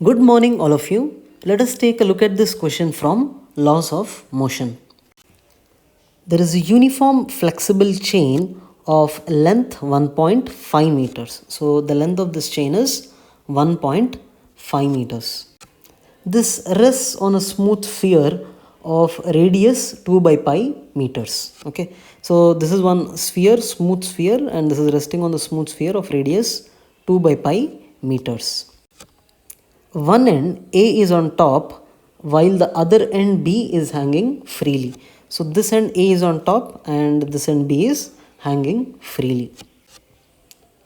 Good morning, all of you. Let us take a look at this question from laws of motion. There is a uniform flexible chain of length 1.5 meters. So the length of this chain is 1.5 meters. This rests on a smooth sphere of radius 2 by pi meters. Okay, so this is one sphere, smooth sphere, and this is resting on the smooth sphere of radius 2 by pi meters. One end A is on top while the other end B is hanging freely. So this end A is on top and this end B is hanging freely.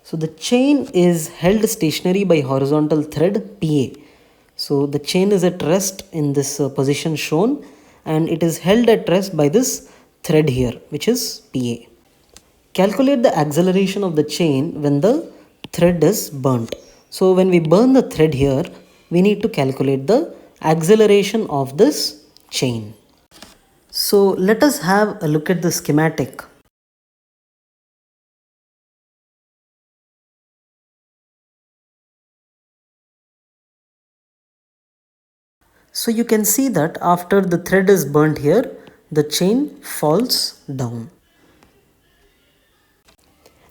So the chain is held stationary by horizontal thread PA. So the chain is at rest in this position shown, and it is held at rest by this thread here, which is PA. Calculate the acceleration of the chain when the thread is burnt. So when we burn the thread here, we need to calculate the acceleration of this chain. So let us have a look at the schematic. So you can see that after the thread is burnt here, the chain falls down.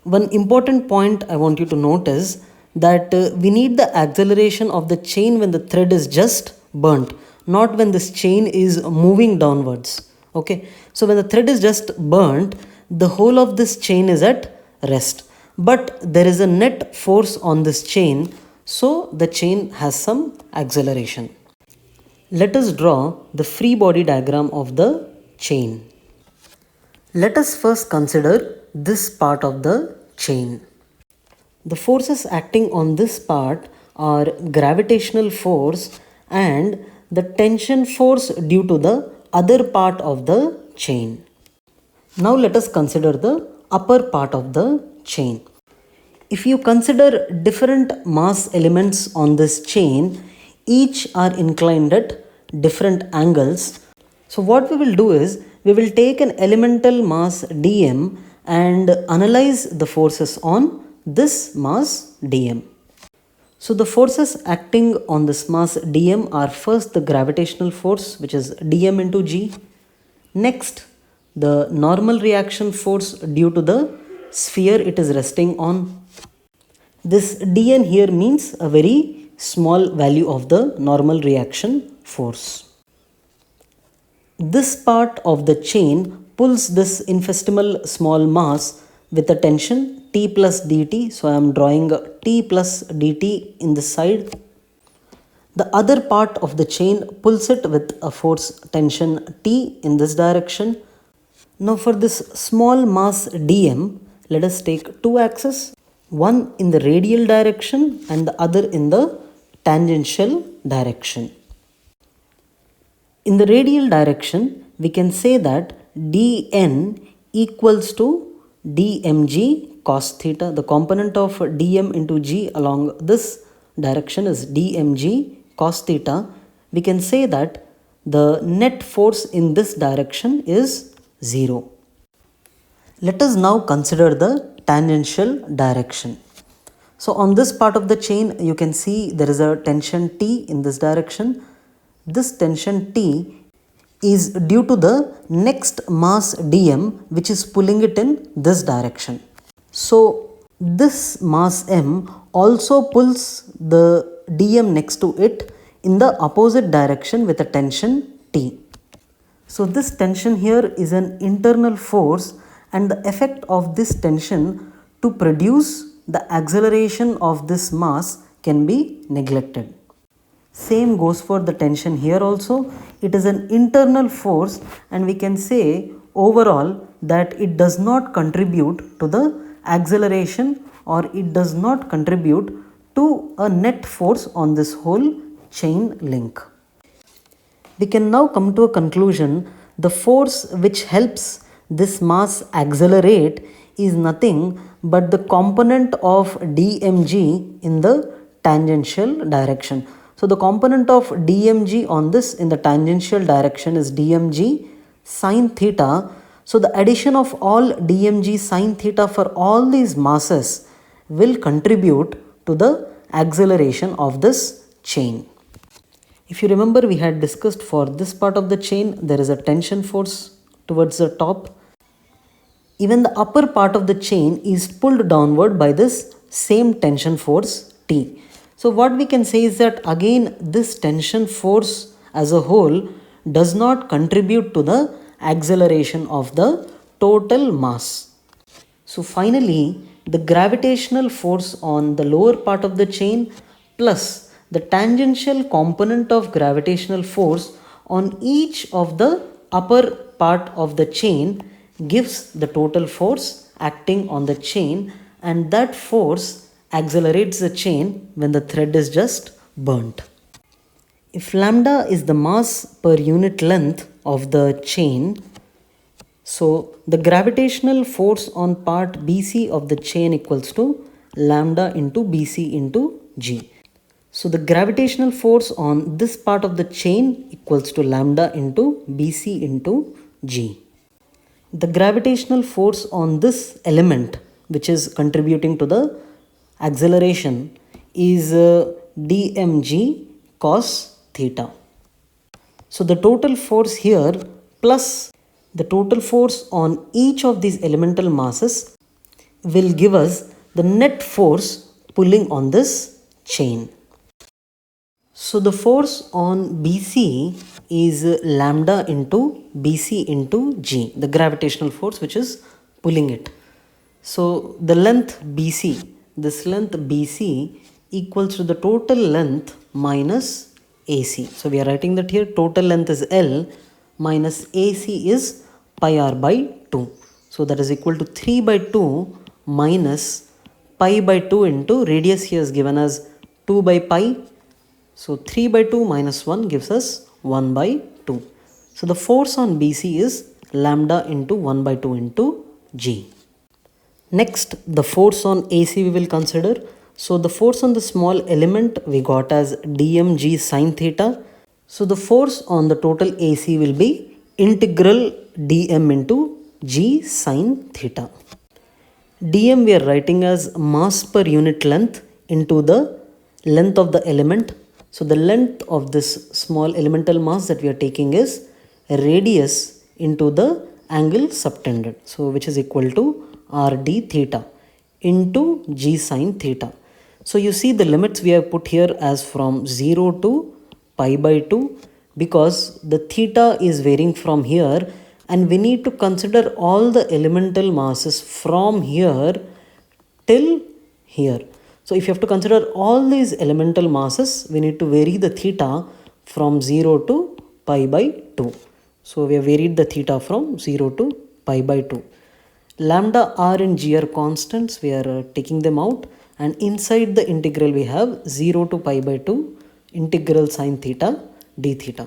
One important point I want you to note is that we need the acceleration of the chain when the thread is just burnt, not when this chain is moving downwards. Okay, so when the thread is just burnt, the whole of this chain is at rest, but there is a net force on this chain, so the chain has some acceleration. Let us draw the free body diagram of the chain. Let us first consider this part of the chain. The forces acting on this part are gravitational force and the tension force due to the other part of the chain. Now let us consider the upper part of the chain. If you consider different mass elements on this chain, each are inclined at different angles. So what we will do is, we will take an elemental mass dm and analyze the forces on this mass dm. So the forces acting on this mass dm are first the gravitational force, which is dm into g. Next, the normal reaction force due to the sphere it is resting on. This dn here means a very small value of the normal reaction force. This part of the chain pulls this infinitesimal small mass with a tension T plus dt. So I am drawing T plus dt in this side. The other part of the chain pulls it with a force tension T in this direction. Now for this small mass dm, let us take two axes, one in the radial direction and the other in the tangential direction. In the radial direction, we can say that dn equals to dmg cos theta. The component of dm into g along this direction is dmg cos theta. We can say that the net force in this direction is 0. Let us now consider the tangential direction. So on this part of the chain, you can see there is a tension T in this direction. This tension T is due to the next mass dm, which is pulling it in this direction. So this mass m also pulls the dm next to it in the opposite direction with a tension T. So this tension here is an internal force, and the effect of this tension to produce the acceleration of this mass can be neglected. Same goes for the tension here also. It is an internal force, and we can say overall that it does not contribute to the acceleration, or it does not contribute to a net force on this whole chain link. We can now come to a conclusion. The force which helps this mass accelerate is nothing but the component of dmg in the tangential direction. So the component of dmg on this in the tangential direction is dmg sine theta. So the addition of all dmg sine theta for all these masses will contribute to the acceleration of this chain. If you remember, we had discussed for this part of the chain, there is a tension force towards the top. Even the upper part of the chain is pulled downward by this same tension force T. So what we can say is that again this tension force as a whole does not contribute to the acceleration of the total mass. So finally, the gravitational force on the lower part of the chain plus the tangential component of gravitational force on each of the upper part of the chain gives the total force acting on the chain, and that force accelerates the chain when the thread is just burnt. If lambda is the mass per unit length of the chain, so the gravitational force on part BC of the chain equals to lambda into BC into G. So the gravitational force on this part of the chain equals to lambda into BC into G. The gravitational force on this element which is contributing to the acceleration is dmg cos theta. So the total force here plus the total force on each of these elemental masses will give us the net force pulling on this chain. So the force on BC is lambda into BC into G, the gravitational force which is pulling it. So the length BC, this length BC equals to the total length minus AC. So we are writing that here total length is L minus AC is pi r by 2. So that is equal to 3 by 2 minus pi by 2 into radius here is given as 2 by pi. So 3 by 2 minus 1 gives us 1 by 2. So the force on BC is lambda into 1 by 2 into G. Next, the force on AC we will consider. So the force on the small element we got as dmg sine theta. So the force on the total AC will be integral dm into g sine theta. dm we are writing as mass per unit length into the length of the element. So the length of this small elemental mass that we are taking is radius into the angle subtended. So which is equal to rd theta into g sine theta. So you see the limits we have put here as from 0 to pi by 2 because the theta is varying from here, and we need to consider all the elemental masses from here till here. So if you have to consider all these elemental masses, we need to vary the theta from 0 to pi by 2. So we have varied the theta from 0 to pi by 2. Lambda, r and g are constants. We are taking them out. And inside the integral we have 0 to pi by 2 integral sine theta d theta.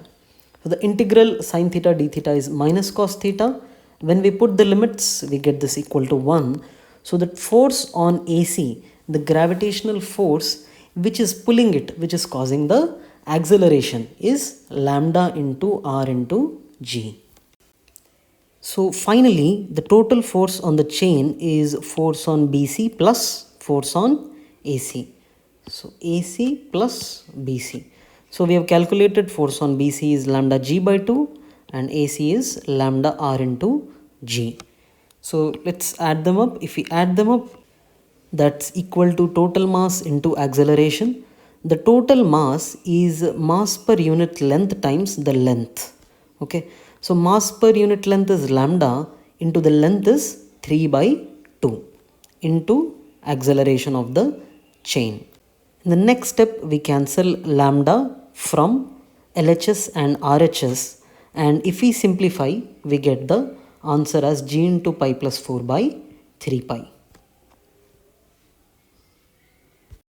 So the integral sine theta d theta is minus cos theta. When we put the limits, we get this equal to 1. So the force on AC, the gravitational force which is pulling it, which is causing the acceleration, is lambda into r into g. So finally, the total force on the chain is force on BC plus force on AC. So AC plus BC. So we have calculated force on BC is lambda g by 2 and AC is lambda r into g. So let's add them up. If we add them up, that's equal to total mass into acceleration. The total mass is mass per unit length times the length. Okay. So mass per unit length is lambda into the length is 3 by 2 into acceleration of the chain. In the next step, we cancel lambda from LHS and RHS, and if we simplify, we get the answer as g into pi plus 4 by 3 pi.